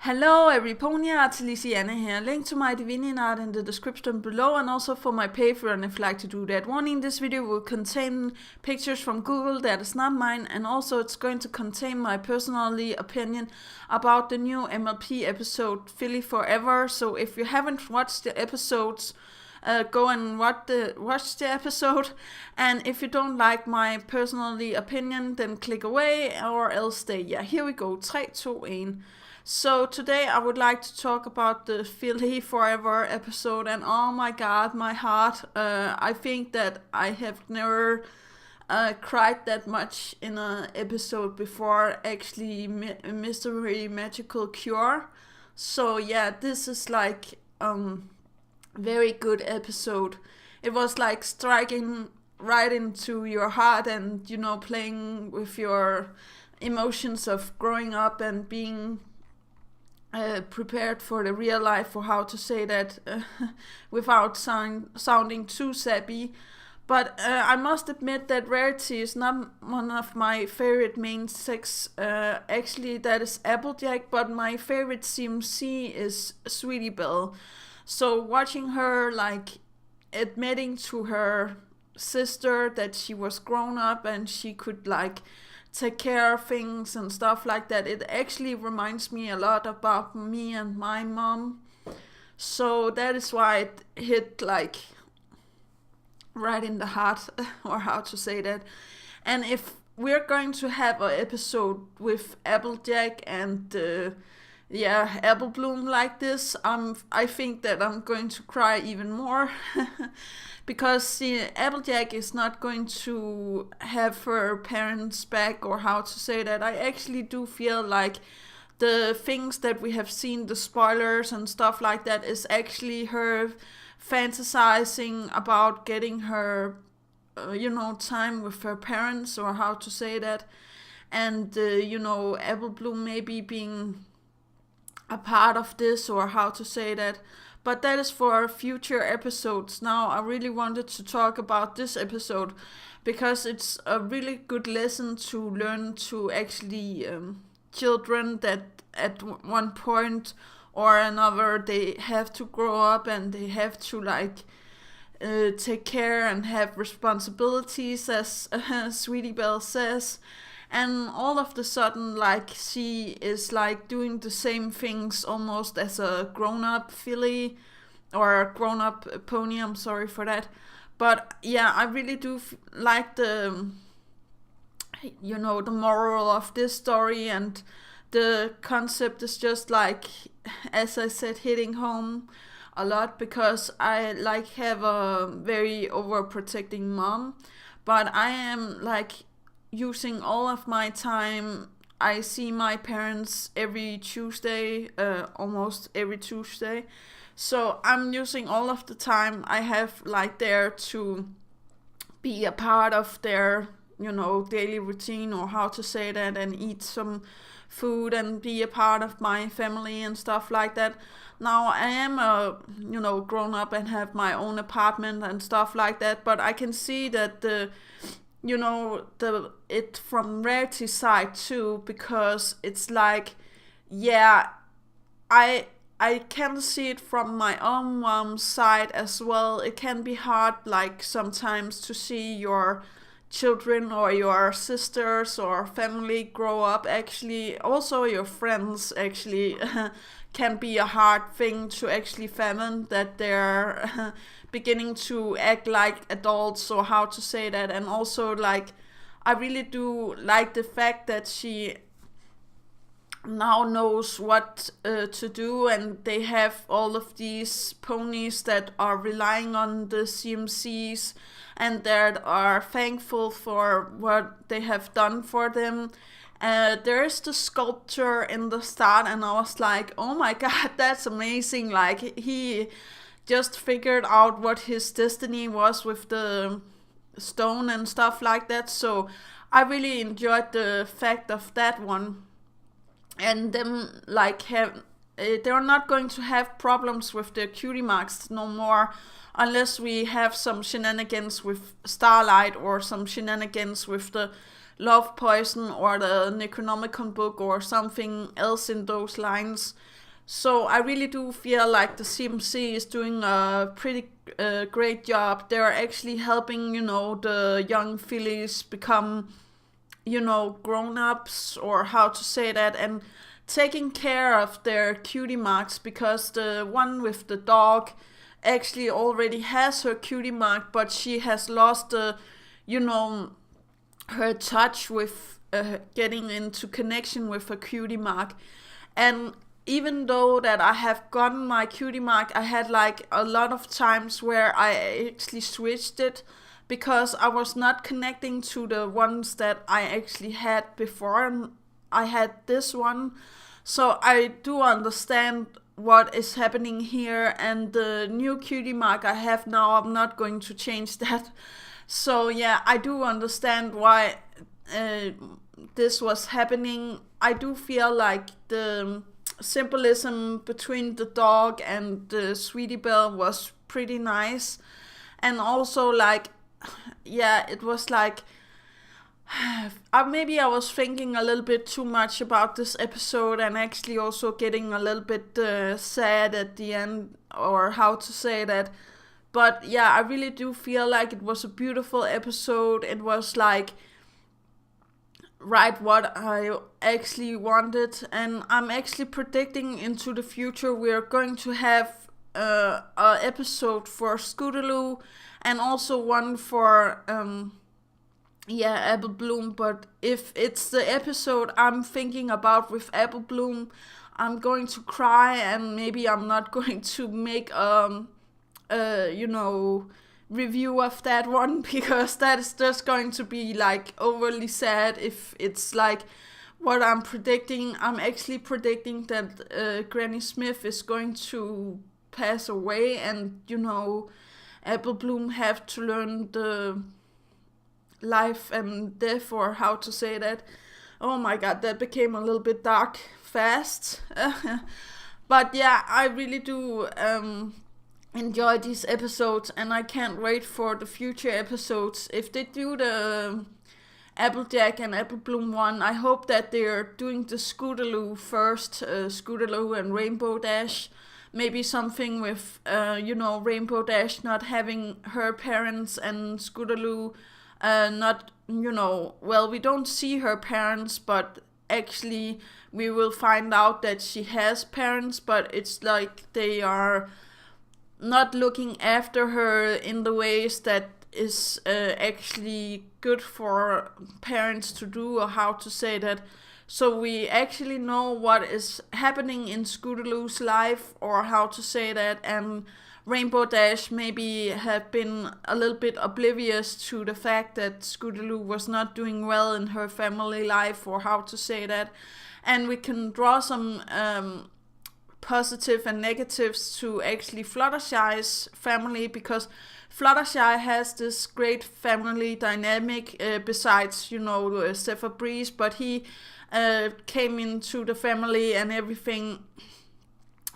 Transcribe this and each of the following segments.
Hello everypony, Dyslexia here. Link to my divining art in the description below, and also for my Patreon if you'd like to do that. Warning, this video will contain pictures from Google that is not mine, and also it's going to contain my personally opinion about the new MLP episode Philly Forever. So if you haven't watched the episodes, go and watch the episode, and if you don't like my personally opinion, then click away or else stay. Yeah, here we go. 3, 2, 1. So today I would like to talk about the Philly Forever episode, and oh my god, my heart. I think that I have never cried that much in an episode before, actually. Mystery Magical Cure. So yeah, this is like very good episode. It was like striking right into your heart, and playing with your emotions of growing up and being prepared for the real life, or how to say that without sounding too sappy. But I must admit that Rarity is not one of my favorite main six. Actually, that is Applejack, but my favorite CMC is Sweetie Belle. So watching her like admitting to her sister that she was grown up and she could like take care of things and stuff like that, it actually reminds me a lot about me and my mom. So that is why it hit like right in the heart, or how to say that. And if we're going to have an episode with Applejack and Apple Bloom like this, I think that I'm going to cry even more. Because Applejack is not going to have her parents back, or how to say that. I actually do feel like the things that we have seen, the spoilers and stuff like that, is actually her fantasizing about getting her, time with her parents, or how to say that. And, Apple Bloom maybe being a part of this, or how to say that. But that is for future episodes. Now I really wanted to talk about this episode because it's a really good lesson to learn to actually children that at one point or another they have to grow up and they have to like take care and have responsibilities, as Sweetie Belle says. And all of the sudden, like, she is like doing the same things almost as a grown-up filly, or a grown-up pony. I'm sorry for that, but yeah, I really do like the the moral of this story, and the concept is just like, as I said, hitting home a lot, because I like have a very overprotecting mom, but I am like using all of my time. I see my parents every Tuesday, almost every Tuesday. So I'm using all of the time I have like there to be a part of their, daily routine, or how to say that, and eat some food and be a part of my family and stuff like that. Now I am grown up and have my own apartment and stuff like that, but I can see that it from Rarity's side too, because it's like, yeah, I can see it from my own mom's side as well. It can be hard like sometimes to see your children or your sisters or family grow up. Actually also your friends actually can be a hard thing to actually fathom, that they're beginning to act like adults, or how to say that. And also like I really do like the fact that she now knows what to do, and they have all of these ponies that are relying on the CMCs and that are thankful for what they have done for them. There is the sculpture in the start, and I was like, oh my god, that's amazing. Like, he just figured out what his destiny was with the stone and stuff like that. So I really enjoyed the fact of that one. And them like they're not going to have problems with the cutie marks no more, unless we have some shenanigans with Starlight, or some shenanigans with the Love Poison or the Necronomicon book or something else in those lines. So I really do feel like the CMC is doing a pretty great job. They're actually helping, the young fillies become, grown-ups, or how to say that, and taking care of their cutie marks, because the one with the dog actually already has her cutie mark, but she has lost the, her touch with getting into connection with her cutie mark. And even though that I have gotten my cutie mark, I had like a lot of times where I actually switched it because I was not connecting to the ones that I actually had before, and I had this one. So I do understand what is happening here, and the new cutie mark I have now, I'm not going to change that. So yeah, I do understand why this was happening. I do feel like the symbolism between the dog and the Sweetie Belle was pretty nice. And also, like, yeah, it was like maybe I was thinking a little bit too much about this episode, and actually also getting a little bit sad at the end, or how to say that. But yeah, I really do feel like it was a beautiful episode. It was like right what I actually wanted, and I'm actually predicting into the future we're going to have an episode for Scootaloo, and also one for Apple Bloom. But if it's the episode I'm thinking about with Apple Bloom, I'm going to cry, and maybe I'm not going to make review of that one, because that is just going to be like overly sad if it's like what I'm predicting. I'm actually predicting that Granny Smith is going to pass away, and Apple Bloom have to learn the life and death, or how to say that. Oh my god, that became a little bit dark fast. But yeah, I really do enjoy these episodes, and I can't wait for the future episodes. If they do the Applejack and Apple Bloom one, I hope that they're doing the Scootaloo first, Scootaloo and Rainbow Dash. Maybe something with Rainbow Dash not having her parents, and Scootaloo not, well, we don't see her parents, but actually we will find out that she has parents, but it's like they are not looking after her in the ways that is actually good for parents to do, or how to say that. So we actually know what is happening in Scootaloo's life, or how to say that, and Rainbow Dash maybe have been a little bit oblivious to the fact that Scootaloo was not doing well in her family life, or how to say that. And we can draw some positive and negatives to actually Fluttershy's family, because Fluttershy has this great family dynamic, besides, Zephyr Breeze, but he came into the family and everything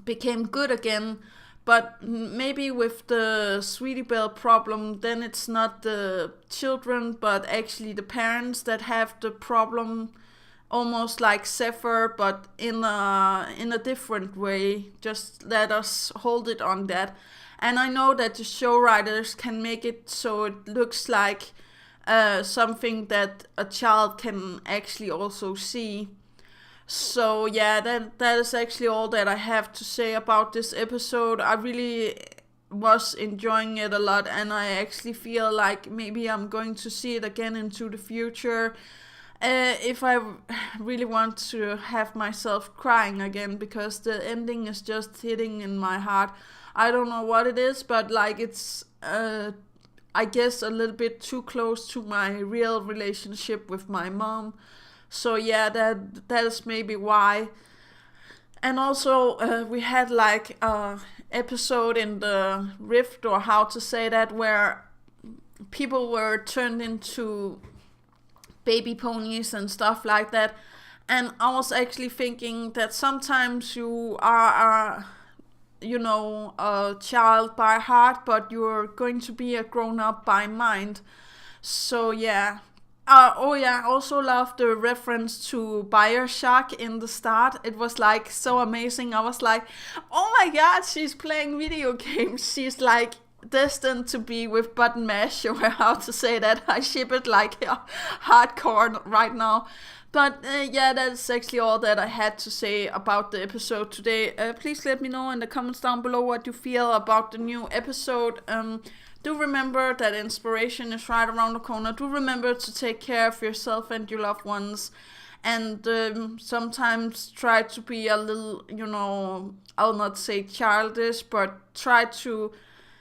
became good again. But maybe with the Sweetie Belle problem, then it's not the children, but actually the parents that have the problem, almost like Zephyr, but in a different way. Just let us hold it on that. And I know that the show writers can make it so it looks like something that a child can actually also see. So yeah, that is actually all that I have to say about this episode. I really was enjoying it a lot, and I actually feel like maybe I'm going to see it again into the future. If I really want to have myself crying again, because the ending is just hitting in my heart. I don't know what it is, but like it's I guess a little bit too close to my real relationship with my mom. So yeah, that is maybe why. And also we had like a episode in the Rift, or how to say that, where people were turned into baby ponies and stuff like that. And I was actually thinking that sometimes you are a child by heart, but you're going to be a grown up by mind. So yeah, Oh yeah, I also love the reference to Bioshock in the start. It was like so amazing. I was like, oh my god, she's playing video games. She's like destined to be with button mash, or how to say that. I ship it like hardcore right now. But yeah, that's actually all that I had to say about the episode today. Please let me know in the comments down below what you feel about the new episode. Do remember that inspiration is right around the corner. Do remember to take care of yourself and your loved ones. And sometimes try to be a little, I'll not say childish, but try to,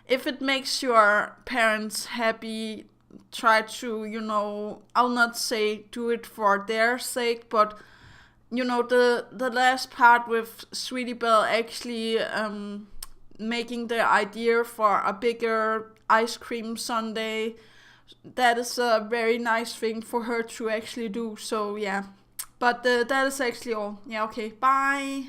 if it makes your parents happy, try to, I'll not say do it for their sake, but the last part with Sweetie Belle actually making the idea for a bigger ice cream sundae, that is a very nice thing for her to actually do. So yeah, but that is actually all. Yeah, okay, bye.